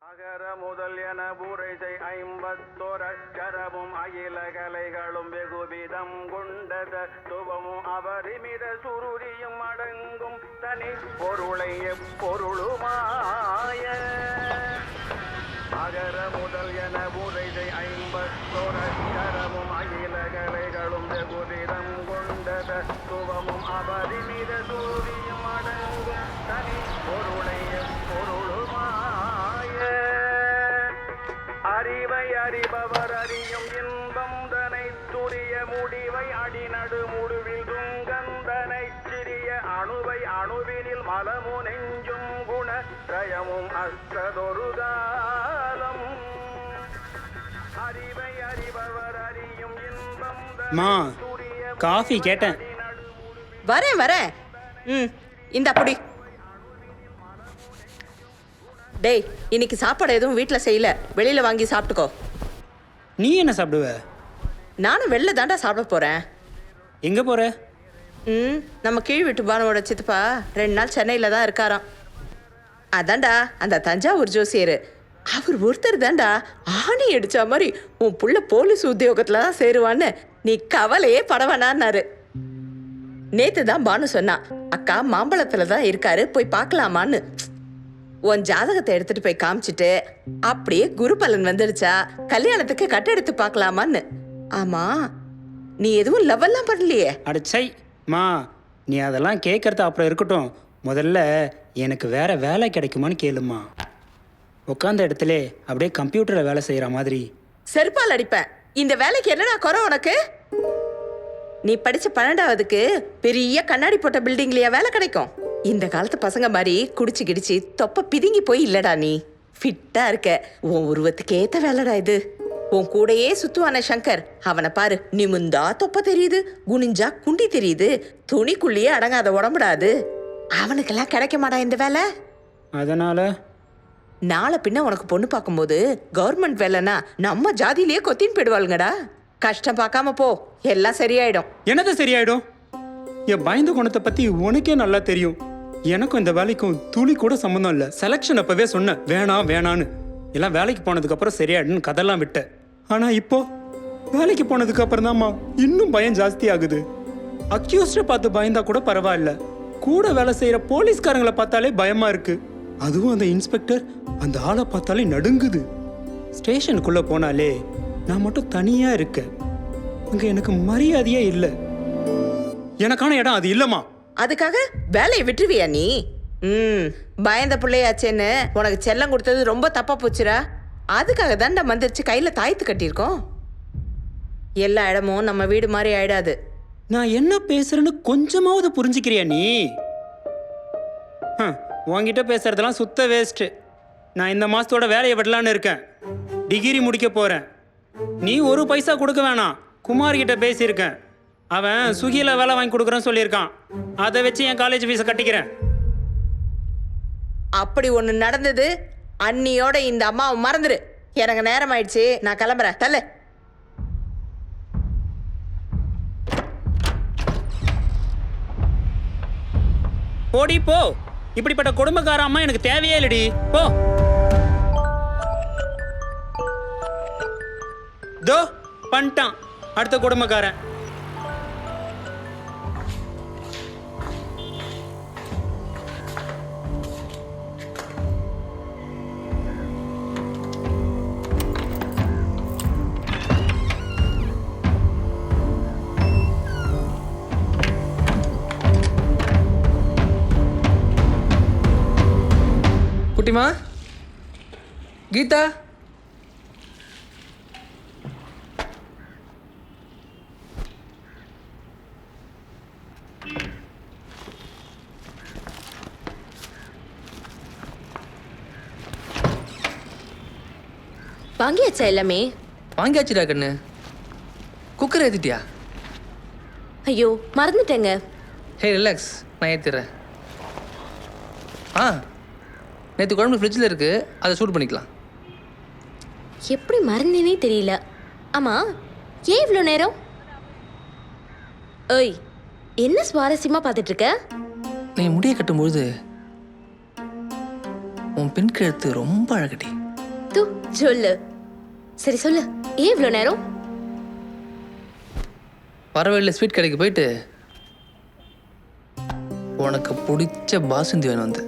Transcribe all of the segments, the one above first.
அகர முதல் என பூரைசை 51 அச்சரமும் அகில கலைகளும் வெகுவிதம் கொண்டத துவமும் அபரிமித சுருதியும் அடங்கும் தனி பொருளை எப்பொருளுமாய. அகர முதல் என பூரைசை 51 அச்சரமும் அகில கலைகளும் வெகுவிதம் கொண்டத துவமும் அபரிமித சுருதியும் அடங்கும் தனி பொருளை எப்பொருளுமாய. அறிவை அறிபவர் அறியும் இன்பம் தனை துரிய முடிவை அடிநடு முடுவில் துங்கந்தனை சிறிய அணுவை அணுவினில் மலமு நெஞ்சும் குண திரயமும் அற்றதொரு காலம். அறிவை அறிபவர் அறியும் இன்பம் மா காஃபி கேட்டேன். வரேன் வரேன். இந்த அப்படி டேய், இன்னைக்கு சாப்பாடு எதுவும் வீட்டில் செய்யல, வெளியில வாங்கி சாப்பிட்டுக்கோ. நீ என்ன சாப்பிடுவ? நானும் வெளில தாண்டா சாப்பிட போறேன். எங்க போற? நம்ம கீழ் வீட்டு பானுவோட சித்தப்பா 2 நாள் சென்னையில தான் இருக்காராம். அதான்டா அந்த தஞ்சாவூர் ஜோசியர், அவர் ஒருத்தர் தான்டா ஆணி அடிச்ச மாதிரி உன் புள்ள போலீஸ் உத்தியோகத்துல தான் சேருவான்னு நீ கவலையே படவானான்னாரு. நேத்து தான் பானு சொன்னா, அக்கா மாம்பழத்துல தான் இருக்காரு, போய் பார்க்கலாமான்னு. உன் ஜாதகத்தை எடுத்துட்டு போய் காமிச்சிட்டு அப்படியே குரு பலன் வந்துடுச்சா கல்யாணத்துக்கு கட்டெடுத்து பார்க்கலாமான்னு. ஆமா, நீ எதுவும் லவ்வெல்லாம் பண்ணலையே? அடச்சை மா, நீ அதெல்லாம் கேட்கறது அப்புறம் இருக்கட்டும். முதல்ல எனக்கு வேற வேலை கிடைக்குமான்னு கேளுமா. உட்காந்த இடத்துல அப்படியே கம்ப்யூட்டரில் வேலை செய்கிற மாதிரி. செருப்பால் அடிப்பேன். இந்த வேலைக்கு என்னடா குறை உனக்கு? நீ படிச்ச 12வதுக்கு பெரிய கண்ணாடி போட்ட பில்டிங்லயா வேலை கிடைக்கும்? இந்த காலத்து பசங்க மாதிரி குடிச்சு கிடிச்சு தொப்ப பிதுங்கி போய் இல்லடா, நீ ஃபிட்டா இருக்க. உன் உருவத்துக்கு ஏத்த வேலைடா இது. உன் கூடையே சுத்துவான சங்கர், அவனை பாரு, நிமிந்தா தொப்ப தெரியுது, குனிஞ்சா குண்டி தெரியுது, துணிக்குள்ளேயே அடங்காத உடம்புடாது. அவனுக்கெல்லாம் கிடைக்க மாட்டா இந்த வேலை. அதனால நாளை பின்ன உனக்கு பொண்ணு பார்க்கும்போது கவர்மெண்ட் வேலைன்னா நம்ம ஜாதியிலேயே கொத்தின்னு போயிடுவாளுங்கடா. கஷ்டம் பார்க்காம போ, எல்லாம் சரியாயிடும். என்னது சரியாயிடும்? என் பயந்த குணத்தை பத்தி உனக்கே நல்லா தெரியும். எனக்கும் இந்த வேலைக்கும் துளி கூட சம்மந்தம் இல்லை. செலக்ஷன் அப்பவே சொன்னேன் வேணாம் வேணான்னு. எல்லாம் வேலைக்கு போனதுக்கு அப்புறம் சரியாயிடுன்னு கதெல்லாம் விட்டேன். ஆனா இப்போ வேலைக்கு போனதுக்கு அப்புறம் தான்மா இன்னும் பயம் ஜாஸ்தி ஆகுது. அக்யூஸ்ட பார்த்து பயந்தா கூட பரவாயில்ல, கூட வேலை செய்யற போலீஸ்காரங்களை பார்த்தாலே பயமா இருக்கு. அதுவும் அந்த இன்ஸ்பெக்டர், அந்த ஆளை பார்த்தாலே நடுங்குது. ஸ்டேஷனுக்குள்ள போனாலே நான் மட்டும் தனியா இருக்கேன். அங்க எனக்கு மரியாதையே இல்லை. எனக்கான இடம் அது இல்லம்மா. அதுக்காக வேலையை விட்டுருவியா நீ? பயந்த பிள்ளையாச்சேன்னு உனக்கு செல்லம் கொடுத்தது ரொம்ப தப்பா போச்சுரா. அதுக்காக தான் நம்ம வந்துருச்சு கையில தாய்த்து கட்டியிருக்கோம். எல்லா இடமும் நம்ம வீடு மாதிரி ஆயிடாது. நான் என்ன பேசுறேன்னு கொஞ்சமாவது புரிஞ்சுக்கிறியா நீ? உன்கிட்ட பேசுறதெல்லாம் சுத்த வேஸ்ட். நான் இந்த மாசத்தோட வேலையை விடலான்னு இருக்கேன். டிகிரி முடிக்க போறேன். நீ ஒரு பைசா கொடுக்க வேணாம். குமார் கிட்ட பேசியிருக்கேன். அவன் சுகியில வேலை வாங்கி கொடுக்குறேன்னு சொல்லியிருக்கான். அதை வச்சு என் காலேஜ் ஃபீஸை கட்டிக்கிறேன். அப்படி ஒண்ணு நடந்தது அன்னியோட இந்த அம்மாவை மறந்துரு. எனக்கு நேரம் ஆயிடுச்சு, நான் கிளம்புறேன். தள்ளு. போடி போ. இப்படிப்பட்ட குடும்பக்கார அம்மா எனக்கு தேவையே இல்லடி. போ. தோ பண்ணிட்டான் அடுத்த குடும்பக்காரன். குட்டிமா, கீதா, வாங்கியாச்சா எல்லாமே? வாங்கியாச்சுடா கண்ணு. குக்கர் ஏற்றிட்டியா? ஐயோ மறந்துட்டேங்க. ஹே ரிலாக்ஸ், நான் ஏற்றிடுறேன். நேற்று குழம்பு ஃப்ரிட்ஜில் இருக்குது, அதை சூடு பண்ணிக்கலாம். எப்படி மறந்தேனே தெரியல. ஆமா, ஏன் இவ்வளோ நேரம்? ஏய், என்ன சுவாரஸ்யமா பார்த்துட்டு இருக்க? நீ முடியை கட்டும்பொழுது உன் பெண் கழுத்து ரொம்ப அழகடி. தூ சொல்லு. சரி சொல்லு, ஏன் இவ்வளோ நேரம்? வர வழியில் ஸ்வீட் கடைக்கு போயிட்டு உனக்கு பிடிச்ச பாசுந்தி வேணும் வந்து.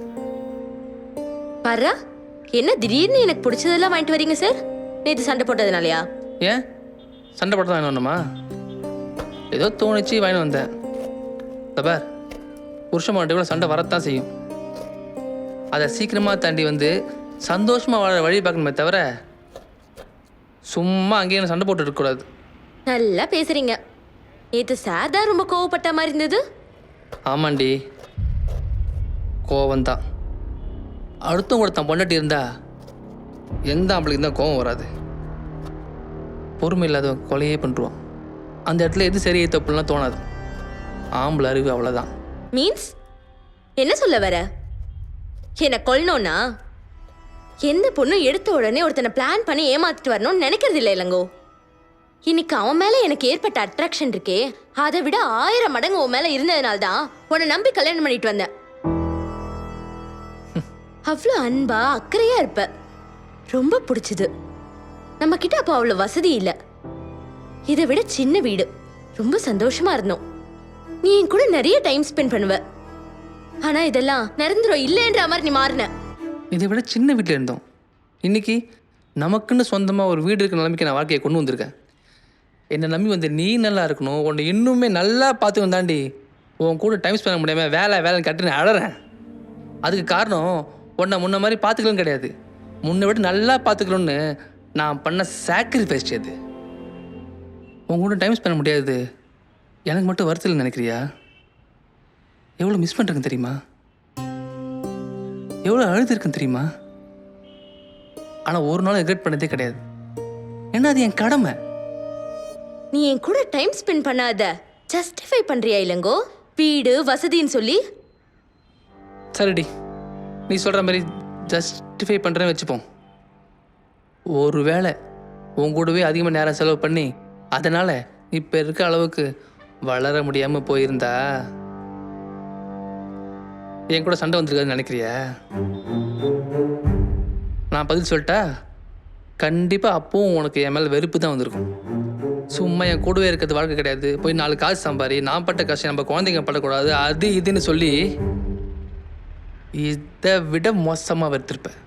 பாரா, என்ன திடீர்னு எனக்கு பிடிச்சதெல்லாம் வாங்கிட்டு வரீங்க சார்? நேற்று சண்டை போட்டதுனாலயா? ஏன் சண்டை போட்டு தான் வாங்கி வந்தோமா? ஏதோ தோணுச்சு வாங்கி வந்தேன். பார், புருஷன் மாட்டே கூட சண்டை வரத்தான் செய்யும். அதை சீக்கிரமாக தாண்டி வந்து சந்தோஷமாக வாழ வழி பார்க்கணுமே தவிர சும்மா அங்கேயே சண்டை போட்டு இருக்கக்கூடாது. நல்லா பேசுறீங்க. நேற்று சார் தான் ரொம்ப கோவப்பட்ட மாதிரி இருந்தது. ஆமாண்டி, கோவம்தான். அடுத்தவங்க கூட தான் பொண்டாட்டி இருந்தா எந்த ஆம்பளைக்கு தான் கோவம் வராது. பொறுமை இல்லாதவன் கொலையே பண்ணுவான். அந்த இடத்துல எது சரியை தப்புலாம் தோணாது. ஆம்பளை அறிவு அவ்வளோதான். மீன்ஸ் என்ன சொல்ல வர? என்னை கொல்லணும்னா எந்த பொண்ணும் எடுத்த உடனே ஒருத்தனை பிளான் பண்ணி ஏமாத்திட்டு வரணும்னு நினைக்கிறது இல்லை இல்லங்கோ. இன்னைக்கு அவன் மேலே எனக்கு ஏற்பட்ட அட்ராக்ஷன் இருக்கே, அதை விட 1000 மடங்கு உன் மேலே இருந்ததுனால தான் உன்னை நம்பி கல்யாணம் பண்ணிட்டு வந்தேன். அவ்வளோ அன்பா அக்கறையா இருப்ப, ரொம்ப பிடிச்சது. நம்ம கிட்ட அப்போ அவ்வளோ வசதி இல்லை. இதை விட சின்ன வீடு, ரொம்ப சந்தோஷமா இருந்தோம். நீ என் கூட நிறைய டைம் ஸ்பெண்ட் பண்ணுவ. ஆனா இதெல்லாம் நடந்துரும் இல்லைன்ற மாதிரி நீ மாறின. இதை விட சின்ன வீட்டில் இருந்தோம். இன்னைக்கு நமக்குன்னு சொந்தமாக ஒரு வீடு இருக்கிற நிலைமைக்கு நான் வாழ்க்கையை கொண்டு வந்திருக்கேன். என்னை நம்பி வந்து நீ நல்லா இருக்கணும், உன்னை இன்னுமே நல்லா பார்த்துக்கணும் தாண்டி உன் கூட டைம் ஸ்பெண்ட் பண்ண முடியாமல் வேலைன்னு கட்டு நான் அழறேன். அதுக்கு காரணம் உன்னை முன்ன மாதிரி பார்த்துக்கலும் கிடையாது, முன்னை விட நல்லா பார்த்துக்கணும்னு நான் பண்ண சாக்ரிஃபைஸ். அது உன் கூட டைம் ஸ்பெண்ட் பண்ண முடியாது எனக்கு மட்டும் வருத்தல் நினைக்கிறியா? எவ்வளோ மிஸ் பண்ணுறேன்னு தெரியுமா? எவ்வளோ அழுதுருக்குன்னு தெரியுமா? ஆனால் ஒரு நாள் ரெக்ரெட் பண்ணதே கிடையாது. ஏன்னா அது என் கடமை. நீ என் கூட டைம் ஸ்பெண்ட் பண்ணாத ஜஸ்டிஃபை பண்றியா இல்லங்கோ? வீடு வசதின்னு சொல்லி. சரிடி, நீ சொல்கிற மாதிரி ஜஸ்டிஃபை பண்ணுறேன்னு வச்சுப்போம். ஒரு வேளை உன் கூடவே அதிகமாக நேரம் செலவு பண்ணி அதனால் இப்போ இருக்க அளவுக்கு வளர முடியாமல் போயிருந்தா என் கூட சண்டை வந்திருக்காதுன்னு நினைக்கிறியா? நான் பதில் சொல்லிட்டா கண்டிப்பாக அப்பவும் உனக்கு என் மேலே வெறுப்பு தான் வந்திருக்கும். சும்மா என் கூடவே இருக்கிறது வாழ்க்கை கிடையாது, போய் 4 காசு சம்பாரி, நான் பட்ட கஷ்டம் நம்ம குழந்தைங்க படக்கூடாது, அது இதுன்னு சொல்லி இதை விட மோசமாக வெறுத்திருப்பேன்.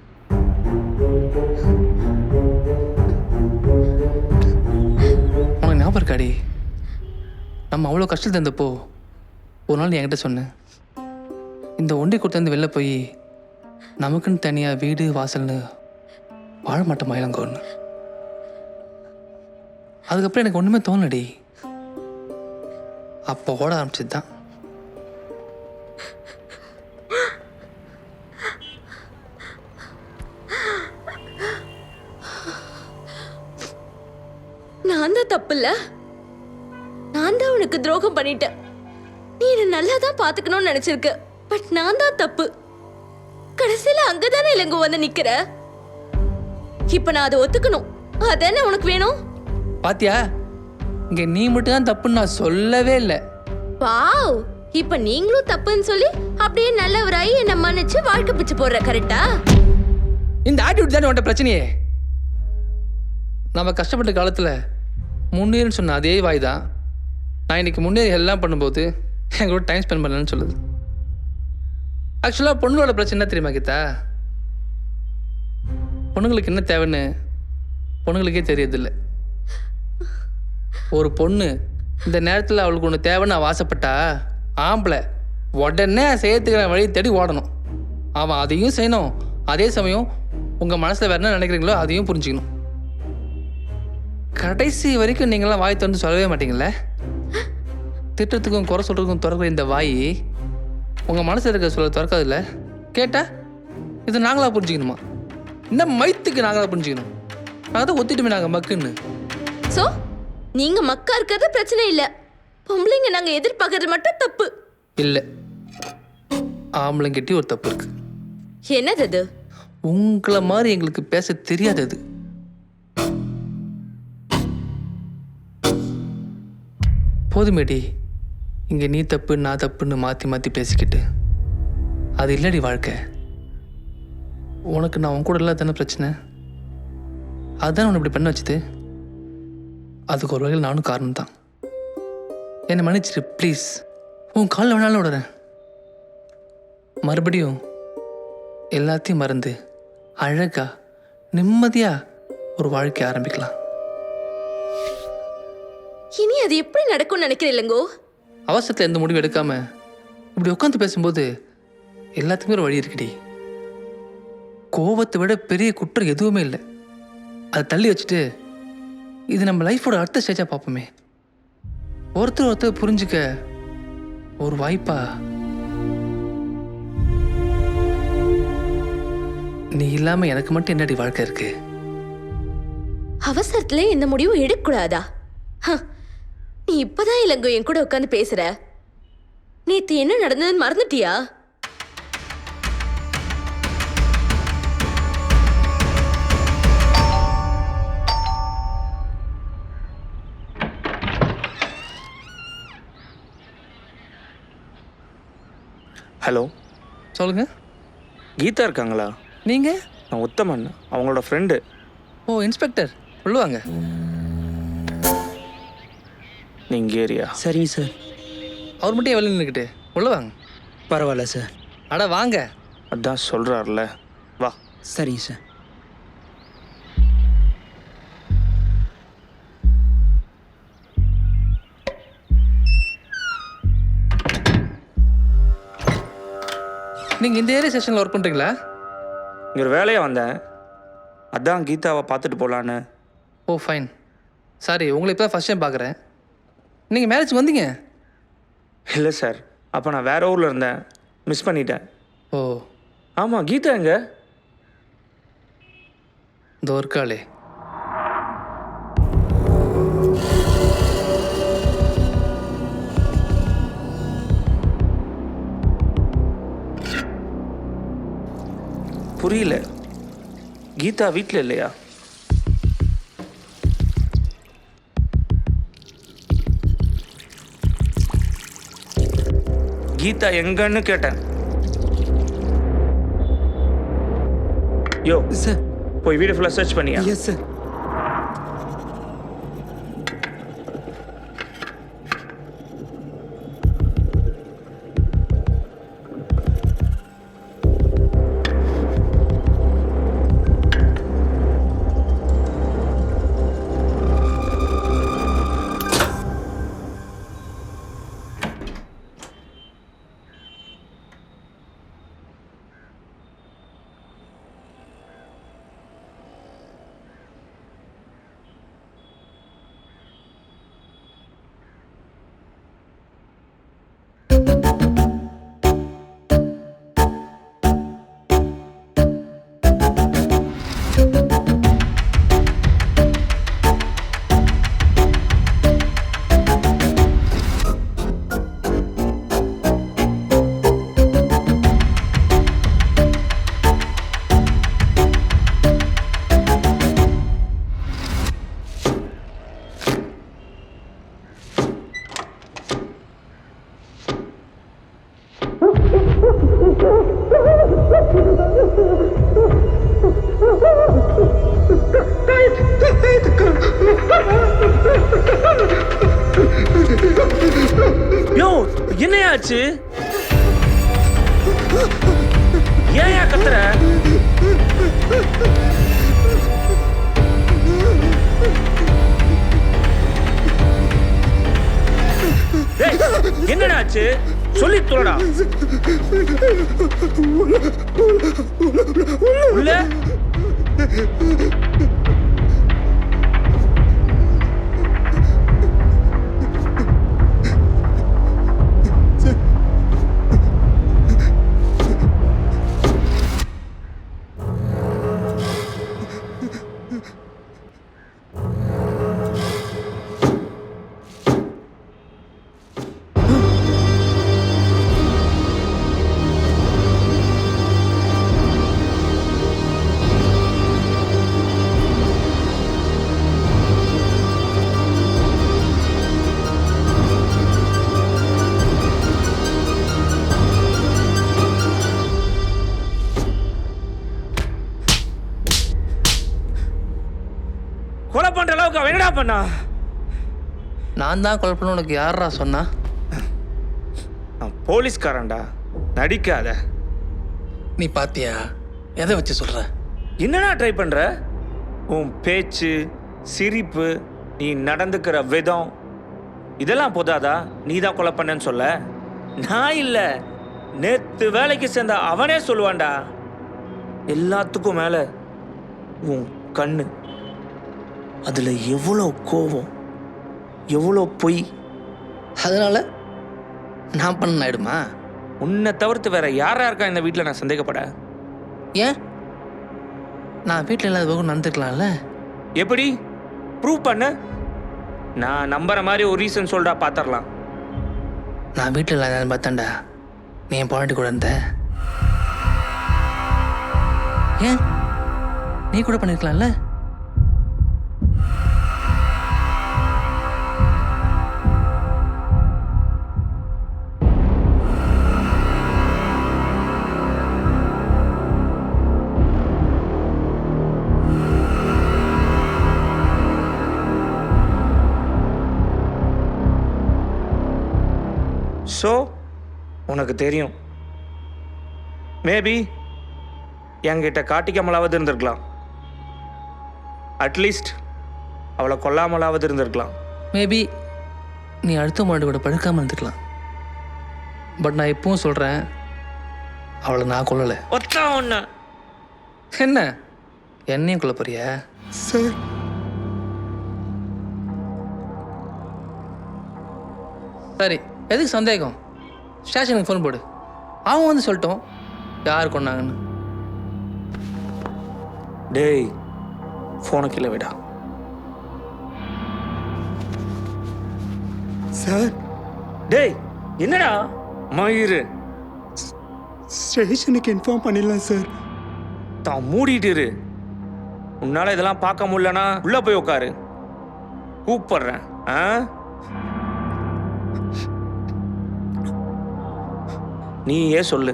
உனக்கு ஞாபகம் இருக்காடி, நம்ம அவ்வளோ கஷ்டத்தில் இருந்தப்போ ஒரு நாள் நீ என்கிட்ட சொன்னேன், இந்த ஒண்டி கொடுத்து வெளில போய் நமக்குன்னு தனியாக வீடு வாசல்னு வாழ மாட்டோமா இளங்கோன்னு. அதுக்கப்புறம் எனக்கு ஒன்றுமே தோணலடி. அப்போ ஓட ஆரம்பிச்சது தான். நான் தான் தப்பு இல்ல, நான் தான் உனக்கு துரோகம் பண்ணிட்டேன். நீ என்ன நல்லா தான் பாத்துக்கணும்னு நினைச்சிருக்க, பட் நான் தான் தப்பு. கடைசியில அங்கதானே இலங்கோ வந்து நிக்கிற. இப்ப நான் அதை ஒத்துக்கணும், அதானே உனக்கு வேணும்? பாத்தியா, இங்க நீ மட்டும் தான் தப்புன்னு நான் சொல்லவே இல்லை. வாவ், இப்ப நீங்களும் தப்புன்னு சொல்லி அப்படியே நல்லவராயி என்ன மன்னிச்சு வாழ்க்கை பிச்சு போடுற, கரெக்டா? இந்த ஆட்டிடியூட் தானே உன்ட்ட பிரச்சனையே. நம்ம கஷ்டப்பட்ட காலத்தில் முன்னேறுன்னு சொன்ன அதே வாய் தான் நான் இன்னைக்கு முன்னேறி எல்லாம் பண்ணும்போது எங்களோட டைம் ஸ்பெண்ட் பண்ணலன்னு சொல்லுது. ஆக்சுவலாக பொண்ணுங்களோட பிரச்சனை என்ன தெரியுமா கீதா? பொண்ணுங்களுக்கு என்ன தேவைன்னு பொண்ணுங்களுக்கே தெரியறதில்லை. ஒரு பொண்ணு இந்த நேரத்தில் அவளுக்கு ஒன்று தேவைன்னு அவள் ஆசைப்பட்டா, ஆம்பளை உடனே செய்யறதுக்கு வழி தேடி ஓடணும். அவன் அதையும் செய்யணும், அதே சமயம் உங்கள் மனசில் வேறு என்ன நினைக்கிறீங்களோ அதையும் புரிஞ்சுக்கணும். கடைசி வரைக்கும் நீங்களாம் வாய் திறந்து சொல்லவே மாட்டீங்களே. திட்டத்துக்கும் குறை சொல்கிறதுக்கும் திறக்கிற இந்த வாய் உங்கள் மனசில் இருக்க சொல்ல திறக்காதுல்ல. கேட்டா இதை நாங்களாக புரிஞ்சுக்கணுமா? இந்த மைத்துக்கு நாங்களாக புரிஞ்சுக்கணும். நாங்கள் தான் ஒத்திட்டுமே நாங்கள் மக்குன்னு. சோ நீங்க மக்கா இருக்கிறது பிரச்சனை இல்ல, பொம்பளைங்க நாங்க எதிர்பார்க்கறது மட்டும் தப்பு. இல்லை, ஆம்பளைங்கிட்டே ஒரு தப்பு இருக்கு. என்னது அது? உங்களை மாதிரி எங்களுக்கு பேச தெரியாதது. போதுமேடி, இங்கே நீ தப்பு நான் தப்புன்னு மாற்றி மாற்றி பேசிக்கிட்டு அது இல்லடி வாழ்க்கை. உனக்கு நான் உன் கூட இல்லாத தானே பிரச்சனை. அதுதான் உன்னை இப்படி பண்ண வச்சுது. அதுக்கு ஒரு வகையில் நானும் காரணம் தான். என்னை மன்னிச்சிரு ப்ளீஸ். உன் காலில் வேணாலும் விடுறேன். மறுபடியும் எல்லாத்தையும் மறந்து அழகா நிம்மதியா ஒரு வாழ்க்கை ஆரம்பிக்கலாம். இனி அது எப்படி நடக்கும்னு நினைக்கிறேன் இல்லைங்கோ. அவசரத்தில் எந்த முடிவும் எடுக்காம இப்படி உட்காந்து பேசும்போது எல்லாத்துக்குமே ஒரு வழி இருக்குடி. கோபத்தை விட பெரிய குற்றம் எதுவுமே இல்லை. அதை தள்ளி வச்சுட்டு இது நம்ம லைஃபோட அடுத்த ஸ்டேஜாக பார்ப்போமே. ஒருத்தர் புரிஞ்சுக்க ஒரு வாய்ப்பா நீ இல்லாம எனக்கு மட்டும் என்னடி வாழ்க்கை இருக்கு? அவசரத்துல இந்த முடிவும் எடுக்கக்கூடாதா? நீ இப்பதான் இளங்கோ என் கூட உட்காந்து பேசுற. நேத்து என்ன நடந்ததுன்னு மறந்துட்டியா? ஹலோ, சொல்லுங்க. கீதா இருக்காங்களா? நீங்க? நான் உத்தமன், அவங்களோட ஃப்ரெண்டு. ஓ, இன்ஸ்பெக்டர். சொல்லுவாங்க. நீங்கள் ஏரியா? சரிங்க சார். அவர் மட்டும் வெளியே நின்றுக்கிட்டு உள்ள வாங்க. பரவாயில்ல சார். அட வாங்க. அதான் சொல்கிறார்ல, வா. சரிங்க சார். நீங்கள் இந்த ஏரியா செஷனில் ஒர்க் பண்ணுறீங்களா? இங்கே ஒரு வேலையாக வந்தேன், அதான் கீதாவை பார்த்துட்டு போகலான்னு. ஓ ஃபைன். சாரி, உங்களை இப்போ தான் ஃபஸ்ட் டைம் பார்க்குறேன். நீங்கள் மேரேஜ் வந்தீங்க? இல்லை சார், அப்போ நான் வேறு ஊரில் இருந்தேன், மிஸ் பண்ணிட்டேன். ஓ. ஆமாம், கீதா எங்க? இந்த ஒர்க்காளே. புரியல, கீதா வீட்டில் இல்லையா? கீதா எங்கன்னு கேட்டேன். Yo sir. போய் வீடு ஃபுல்லாக சர்ச் பண்ணியா? Yes sir. யோ, என்னையாச்சு? ஏன் கத்துற? என்னடா ஆச்சு? சொல்லி தோடா. உள்ள கொலை பண்ற அளவுக்கு அவன் என்னடா பண்ணா? நான் தான் கொலை பண்ண உனக்கு யாரா சொன்னா? நான் போலீஸ்காரன்டா, நடிக்காத. நீ பாத்தியா? எதை வச்சு சொல்ற? என்னடா ட்ரை பண்ற? உன் பேச்சு, சிரிப்பு, நீ நடந்துக்கிற விதம் இதெல்லாம் போதாதா நீ தான் கொலை பண்ணேன்னு சொல்ல? நான் இல்லை, நேத்து வேலைக்கு சேர்ந்த அவனே சொல்லுவான்டா. எல்லாத்துக்கும் மேல உன் கண்ணு, அதுல எவ்வளோ கோபம், எவ்வளோ பொய். அதனால நான் பண்ண ஆயிடுமா? உன்னை தவிர்த்து வேற யாரா இருக்கா இந்த வீட்டில் நான் சந்தேகப்பட? ஏன்? நான் வீட்டில் இல்லாத போக நடந்துக்கலாம்ல? எப்படி ப்ரூவ் பண்ண? நான் நம்புற மாதிரி ஒரு ரீசன் சொல்றா, பாத்திரலாம். நான் வீட்டில் இல்லாத பார்த்தாண்டா நீ என் பாண்டி கூட இருந்த. ஏன் நீ கூட பண்ணிருக்கலாம்ல? ஸோ உனக்கு தெரியும், மேபி என்கிட்ட காட்டிக்காமலாவது இருந்திருக்கலாம். அட்லீஸ்ட் அவளை கொல்லாமலாவது இருந்திருக்கலாம். மேபி நீ அடுத்த மாடு கூட படுக்காமல் இருந்துக்கலாம். பட் நான் இப்பவும் சொல்கிறேன், அவளை நான் கொல்லலை. ஒத்தா ஒன்று என்ன என்னையும் கொல்ல போறியா? சார் சரி, எதுக்கு சந்தேகம்? ஸ்டேஷனுக்கு ஃபோன் போடு, அவன் வந்து சொல்லிட்டோம் யார் கொண்டாங்கன்னு. டேய், ஃபோனை கீழே விடா. சார் டேய் என்னடா மயிறு? ஸ்டேஷனுக்கு இன்ஃபார்ம் பண்ணிடலாம் சார். தான் மூடிட்டு இரு. உன்னால இதெல்லாம் பார்க்க முடியலனா உள்ள போய் உட்காரு, கூப்பிடுறேன். நீயே சொல்லு,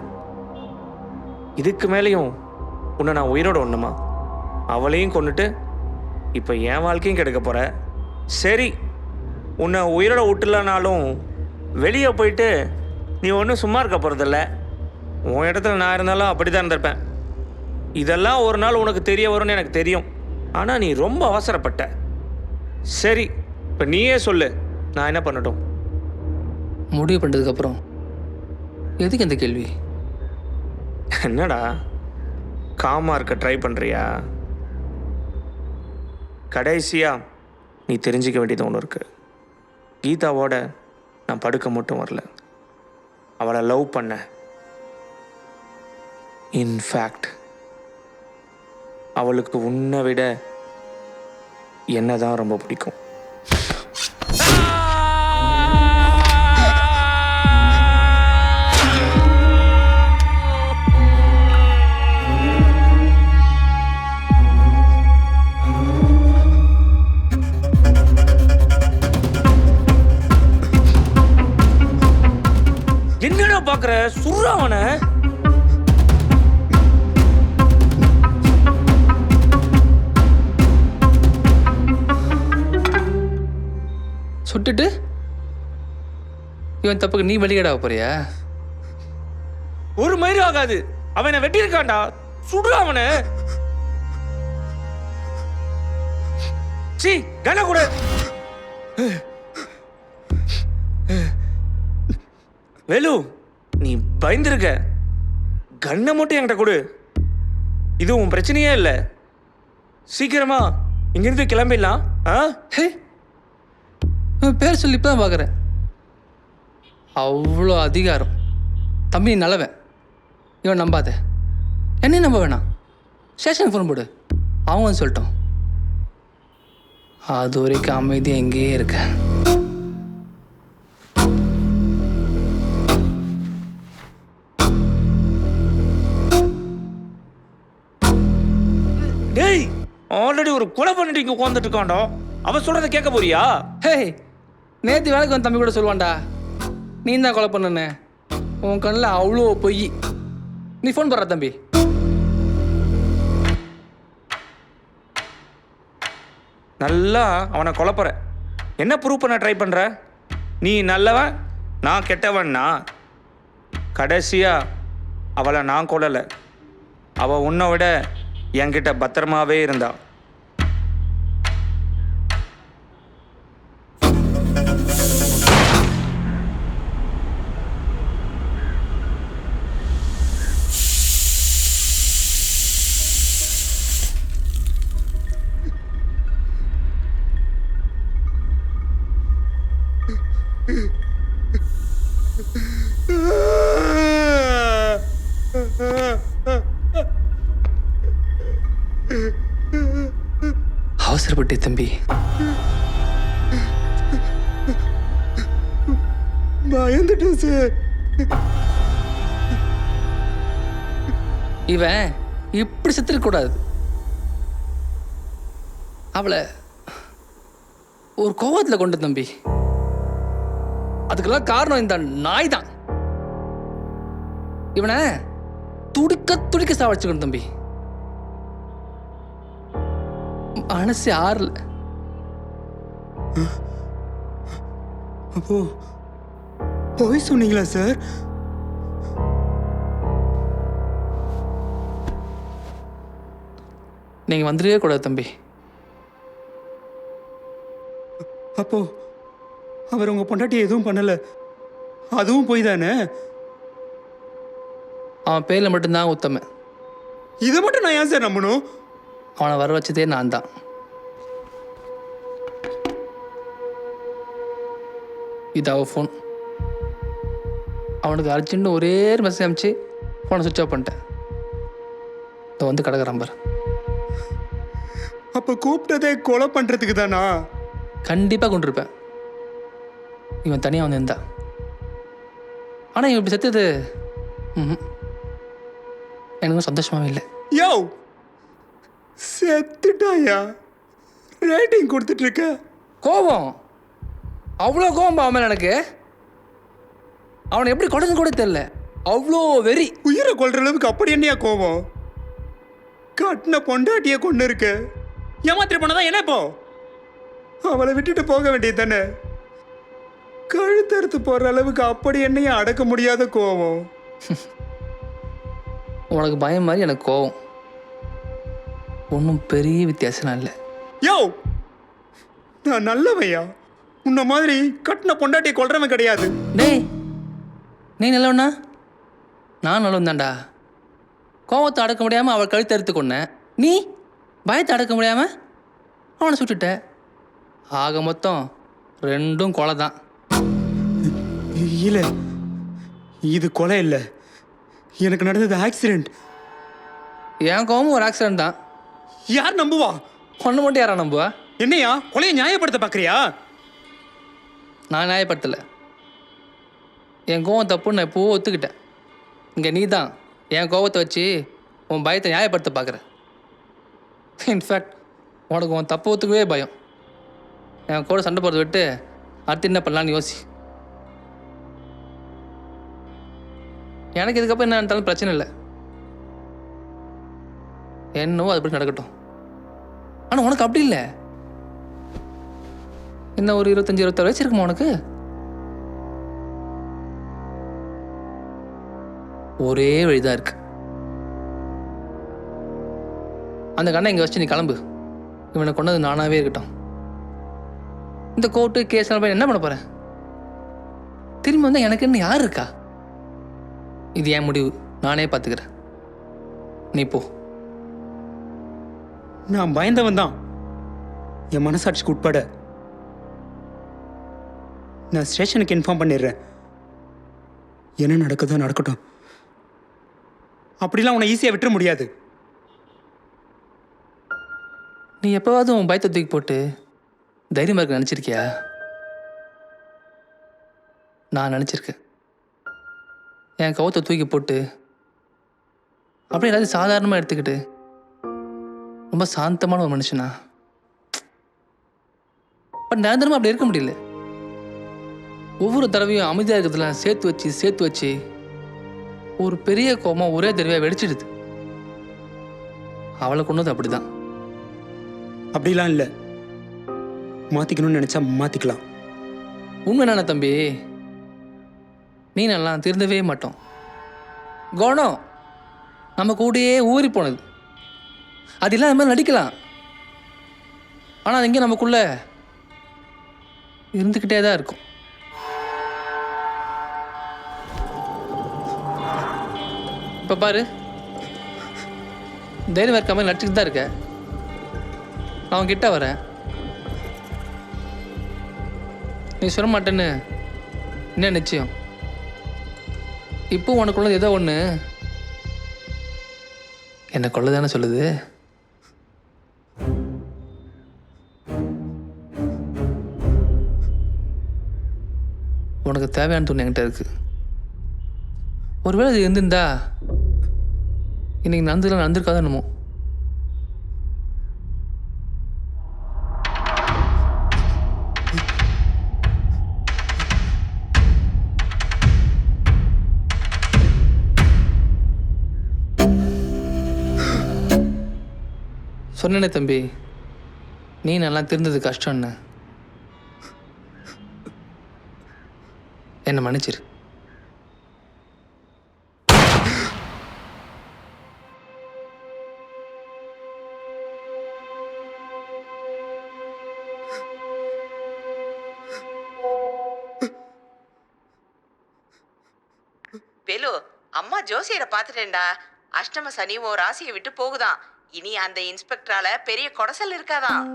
இதுக்கு மேலேயும் உன்னை நான் உயிரோட ஒண்ணுமா? அவளையும் கொண்டுட்டு இப்போ என் வாழ்க்கையும் கெடுக்க போற. சரி, உன்னை உயிரோட விட்டுலனாலும் வெளியே போயிட்டு நீ ஒன்றும் சும்மா இருக்க போகிறதில்ல. உன் இடத்துல நான் இருந்தாலும் அப்படி தான் இருந்திருப்பேன். இதெல்லாம் ஒரு நாள் உனக்கு தெரிய வரும்னு எனக்கு தெரியும். ஆனால் நீ ரொம்ப அவசரப்பட்ட. சரி, இப்போ நீயே சொல்லு, நான் என்ன பண்ணட்டும்? முடிவு பண்ணதுக்கப்புறம் எதுக்கு இந்த கேள்வி? என்னடா காமா இருக்க ட்ரை பண்ணுறியா? கடைசியா நீ தெரிஞ்சிக்க வேண்டியது ஒன்று இருக்கு. கீதாவோட நான் படுக்க மட்டும் வரல, அவளை லவ் பண்ண. இன்ஃபேக்ட் அவளுக்கு உன்னை விட என்ன தான் ரொம்ப பிடிக்கும். என்னடா பாக்குற? சுறாவன சுட்டுட்டு இவன் தப்புக்கு நீ வெளியேடாக போறியா? ஒரு மயிறு ஆகாது, அவனை வெட்டி இருக்கான்டா. சுடுறா அவனை. சீ, கண்ண கூட. வேலு, நீ பயந்துருக்க. கண்ணை மட்டும் என்கிட்ட கொடு. இது உன் பிரச்சனையே இல்லை. சீக்கிரமா இங்கிருந்து கிளம்பிடலாம். ஹே, இவன் பேர் சொல்லி இப்போ தான் பார்க்குறேன். அவ்வளோ அதிகாரம். தம்பி நீ நல்லவன், இவன் நம்பாத. என்னையும் நம்ப வேணாம். ஸ்டேஷனுக்கு ஃபோன் போடு, அவங்க வந்து சொல்லிட்டோம். அது வரைக்கும் அமைதியாக எங்கேயே இருக்க. டேய், ஆல்ரெடி ஒரு கொலை பண்ணிட்டு இங்க உட்காந்துட்டு இருக்காண்டா. அவன் சொல்றதை கேட்க போறியா? ஹே, நேற்று வேலைக்கு வந்து தம்பி கூட சொல்லுவான்டா, நீ தான் கொலை பண்ணுன்னு. உன் கண்ணில் அவ்வளோ பொய். நீ ஃபோன் போடுற தம்பி. நல்லா அவனை குழப்புற. என்ன ப்ரூவ் பண்ண ட்ரை பண்ணுற? நீ நல்லவன், நான் கெட்டவன்னா? கடைசியாக அவளை நான் கொல்லலை, அவள் உன்னை விட என்கிட்ட பத்திரமாவே இருந்தா. அவசரப்பட்டே தம்பி. பயந்துட்டேன் சார். இவன் இப்படி செத்துருக்கூடாது. அவளை ஒரு கோவத்தில் கொண்டு தம்பி. அதுக்கெல்லாம் காரணம் இந்த நாய் தான். இவனை துடிக்க துடிக்க சாவடிச்சுக்கணும் தம்பி. மனசு ஆறல. அப்போ போய் சொன்னீங்களா சார்? நீங்க வந்துடவே கூடாது தம்பி. அப்போ அவர் உங்க பொண்டாட்டி எதுவும் பண்ணல, அதுவும் போய் தானே? அவன் பேர்ல மட்டும்தான் உத்தம. இதை மட்டும் நான் ஏன் சார் நம்பணும்? அவனை வர வச்சதே நான் தான். இது அவ ஃபோன். அவனுக்கு அர்ஜென்ட் ஒரே மெசேஜ் அனுப்பிச்சு ஃபோனை சுவிட்ச் ஆஃப் பண்ணிட்டேன். இதை வந்து கிடக்குறான் பாரு. அப்ப கூப்பிட்டதே கொலை பண்றதுக்கு தானா? கண்டிப்பாக கொண்டிருப்பேன். இவன் தனியாக வந்து இருந்தா. ஆனால் இவன் இப்படி செத்தது எனக்கு சந்தோஷமாவே இல்லை. யோ செத்துட்டாயா? ரேட்டிங் கொடுத்துட்டு இருக்க. கோபம், அவ்வளோ கோபம் அவன் மேலே எனக்கு. அவனை எப்படி கொடன்னு கூட தெரியல, அவ்வளோ வெறி. உயிரை கொல்ற அளவுக்கு அப்படி என்னையா கோபம்? கட்டின பொண்டாட்டிய கொண்டு இருக்கு, ஏமாத்திர போனதான் என்ன இப்போ? அவளை விட்டுட்டு போக வேண்டியது தானே? கழுத்தறுத்து போற அளவுக்கு அப்படி என்னைய அடக்க முடியாத கோபம். உனக்கு பயம் மாதிரி எனக்கு கோபம். ஒன்றும் பெரிய வித்தியாசம் இல்லை. யோ நான் நல்லவையா, உன்ன மாதிரி கட்டின பொண்டாட்டியை கொல்றவன் கிடையாது. டேய், நீ நல்லவனா? நான் நல்லவன் தான்டா. கோபத்தை அடக்க முடியாமல் அவள் கழுத்தை எடுத்து கொண்டேன். நீ பயத்தை அடக்க முடியாமல் அவனை சுட்டுட்ட. ஆக மொத்தம் ரெண்டும் கொலை தான். இல்ல, இது கொலை இல்லை, எனக்கு நடந்தது ஆக்சிடென்ட். என் கோபமும் ஒரு ஆக்சிடென்ட் தான். யார் நம்புவா? ஒன்று மட்டும் யாரா நம்புவா? என்னையா கொலையை நியாயப்படுத்த பார்க்குறியா? நான் நியாயப்படுத்தலை. என் கோவம் தப்புன்னு நான் எப்போவோ ஒத்துக்கிட்டேன். இங்கே நீ தான் என் கோபத்தை வச்சு உன் பயத்தை நியாயப்படுத்த பார்க்குற. இன்ஃபேக்ட் உனக்கு உன் தப்பு ஒத்துக்கவே பயம். என் கூட சண்டை போடுறத விட்டு அடுத்து என்ன பண்ணலான்னு யோசி. எனக்கு இதுக்கப்புறம் என்ன நடந்தாலும் பிரச்சனை இல்லை. என்னவோ அது படி நடக்கட்டும். ஆனால் உனக்கு அப்படி இல்லை. என்ன ஒரு 25-26 வயசு இருக்குமா உனக்கு? ஒரே வழிதான் இருக்கு. அந்த கண்ணை இங்கே வச்சு நீ கிளம்பு. இவனை கொண்டது நானாவே இருக்கட்டும். இந்த கோர்ட்டு கேஸ் என்ன பண்ண போறேன்? திரும்பி வந்தால் எனக்கு என்ன யார் இருக்கா? இது என் முடிவு, நானே பார்த்துக்கிறேன். நீ போ. நான் பயந்தவன் தான், என் மனசாட்சிக்கு உட்பட. நான் ஸ்டேஷனுக்கு இன்ஃபார்ம் பண்ணிடுறேன். என்ன நடக்குதோ நடக்கட்டும். அப்படிலாம் உன்னை ஈஸியாக விட்டுற முடியாது. நீ எப்போவாவது உன் பயத்தை தூக்கி போட்டு தைரியமாக இருக்க நினச்சிருக்கியா? நான் நினச்சிருக்கேன். என் கவத்தை தூக்கி போட்டு அப்படியே எல்லாத்தையும் சாதாரணமாக எடுத்துக்கிட்டு ரொம்ப சாந்தமான ஒரு மனுஷனா. பட் நிரந்தரமாக அப்படி இருக்க முடியல. ஒவ்வொரு தடவையும் அமைதியாக இருக்கிறதுலாம் சேர்த்து வச்சு ஒரு பெரிய கோபம் ஒரே தடவையாக வெடிச்சிடுது. அவளை கொண்டது அப்படிதான். அப்படிலாம் இல்லை, மாற்றிக்கணும்னு நினச்சா மாற்றிக்கலாம். உண்மை என்னண்ணா தம்பி, நீ நல்லா திருந்தவே மாட்டோம். குணம் நம்ம கூடயே ஊறி போனது. அது இல்லாத மாதிரி நடிக்கலாம், ஆனால் அது இங்கே நமக்குள்ள இருந்துக்கிட்டே தான் இருக்கும். இப்போ பாரு, தைரியம் இருக்க மாதிரி நடிச்சுட்டு தான் இருக்க. அவன் கிட்ட வரேன், நீ சொல்ல மாட்டேன்னு என்ன நிச்சயம்? இப்போ உனக்குள்ளது ஏதோ ஒன்று என்னை கொள்ள தானே சொல்லுது. உனக்கு தேவையான துணி என்கிட்ட இருக்கு. ஒருவேளை இது இருந்திருந்தா இன்னைக்கு நடந்திருக்காத என்னமோ. சொன்னேனே தம்பி, நீ நல்லா திருந்தது கஷ்டம்னு. என்னை மன்னிச்சிரு. வேலு, அம்மா ஜோசியரை பார்த்துட்டேன்டா. அஷ்டம சனி உன் ராசியை விட்டு போகுதான். இனி அந்த இன்ஸ்பெக்டரால பெரிய கொடசல் இருக்காதான்.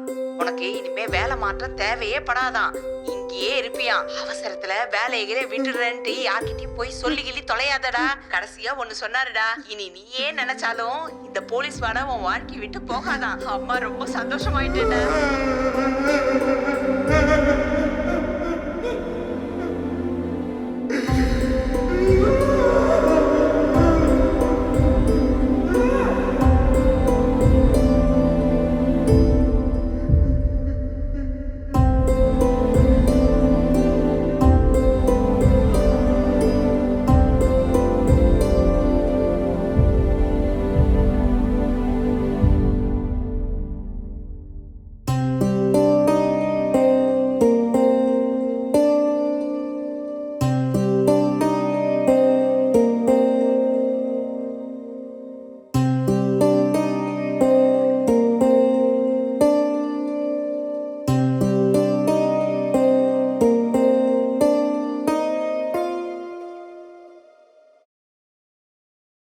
உனக்கு இனிமே வேலை மாற்றம் தேவையே படாதான். இங்கேயே இருப்பியாம். அவசரத்துல வேலைகளே விட்டுறேன்ட்டு யார்கிட்டயும் போய் சொல்லி கிள்ளி தொலையாதடா. கடைசியா ஒண்ணு சொன்னாருடா, இனி நீயே நினைச்சாலும் இந்த போலீஸ் வாட உன் வாழ்க்கை விட்டு போகாதான். அம்மா ரொம்ப சந்தோஷமாயிட்டேன்.